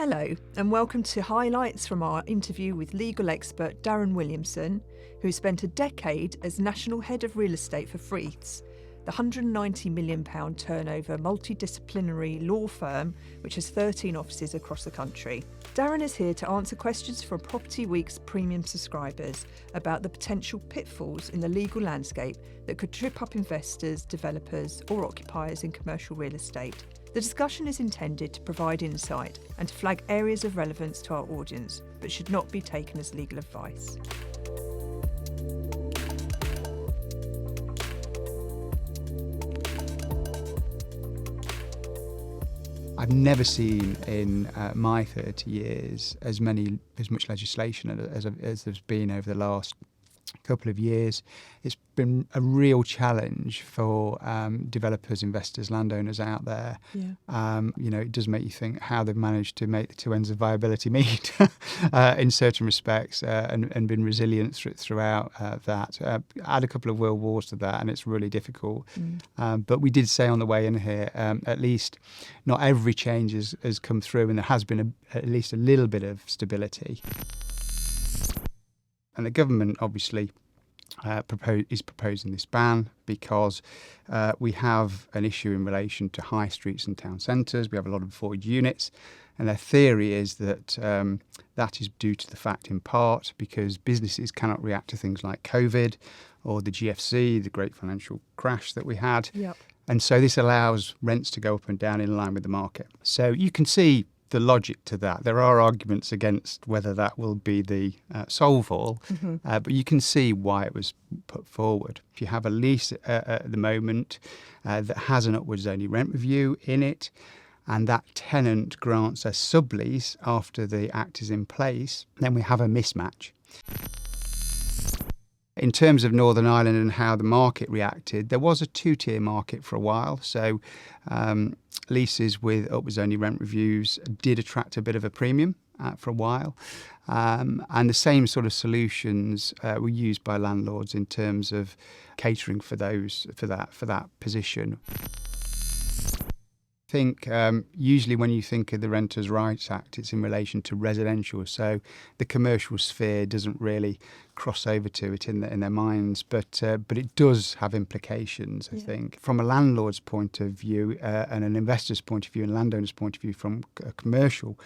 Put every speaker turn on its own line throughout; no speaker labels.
Hello, and welcome to highlights from our interview with legal expert Darren Williamson, who spent a decade as National Head of Real Estate for Freeths, the £190 million turnover multidisciplinary law firm which has 13 offices across the country. Darren is here to answer questions from Property Week's premium subscribers about the potential pitfalls in the legal landscape that could trip up investors, developers or occupiers in commercial real estate. The discussion is intended to provide insight and to flag areas of relevance to our audience, but should not be taken as legal advice.
I've never seen in my 30 years as much legislation as there's been over the last couple of years. It's been a real challenge for developers, investors, landowners out there.
Yeah.
It does make you think how they've managed to make the two ends of viability meet in certain respects and been resilient throughout that. Add a couple of world wars to that and it's really difficult. But we did say on the way in here, at least not every change has come through and there has been at least a little bit of stability. And the government obviously is proposing this ban because we have an issue in relation to high streets and town centres. We have a lot of void units. And their theory is that that is due to the fact, in part, because businesses cannot react to things like COVID or the GFC, the great financial crash that we had.
Yep.
And so this allows rents to go up and down in line with the market. So you can see the logic to that. There are arguments against whether that will be the solve all, but you can see why it was put forward. If you have a lease at the moment that has an upwards only rent review in it, and that tenant grants a sublease after the act is in place, then we have a mismatch. In terms of Northern Ireland and how the market reacted, there was a two-tier market for a while. So leases with upwards only rent reviews did attract a bit of a premium for a while. And the same sort of solutions were used by landlords in terms of catering for that position. I think usually when you think of the Renters' Rights Act, it's in relation to residential, so the commercial sphere doesn't really cross over to it in their minds, but it does have implications, I think. From a landlord's point of view and an investor's point of view and landowner's point of view from a commercial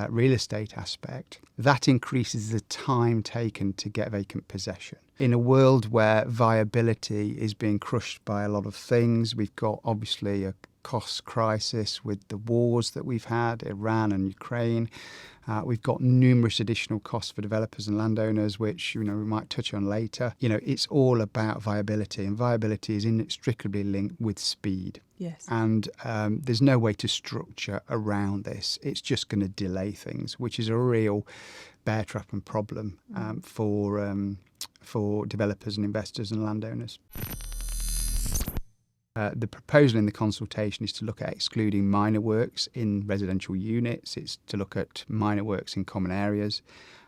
real estate aspect, that increases the time taken to get vacant possession. In a world where viability is being crushed by a lot of things, we've got obviously a cost crisis with the wars that we've had, Iran and Ukraine. We've got numerous additional costs for developers and landowners, which we might touch on later. It's all about viability, and viability is inextricably linked with speed.
Yes. And
there's no way to structure around this. It's just going to delay things, which is a real bear trap and problem for developers and investors and landowners. The proposal in the consultation is to look at excluding minor works in residential units. It's to look at minor works in common areas.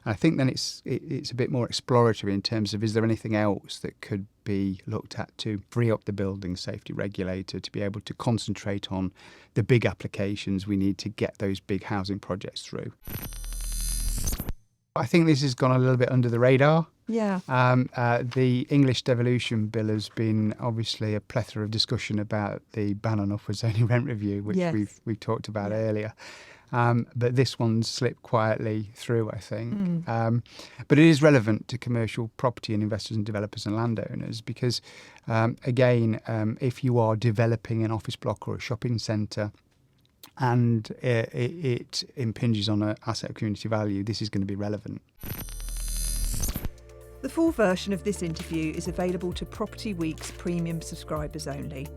And I think then it's a bit more exploratory in terms of, is there anything else that could be looked at to free up the building safety regulator to be able to concentrate on the big applications we need to get those big housing projects through. I think this has gone a little bit under the radar.
Yeah.
The English Devolution Bill has been obviously a plethora of discussion about the ban on upwards only rent review, which we've talked about earlier. But this one slipped quietly through, I think. But it is relevant to commercial property and investors and developers and landowners because, again, if you are developing an office block or a shopping centre, and it impinges on an asset of community value, this is going to be relevant.
The full version of this interview is available to Property Week's premium subscribers only.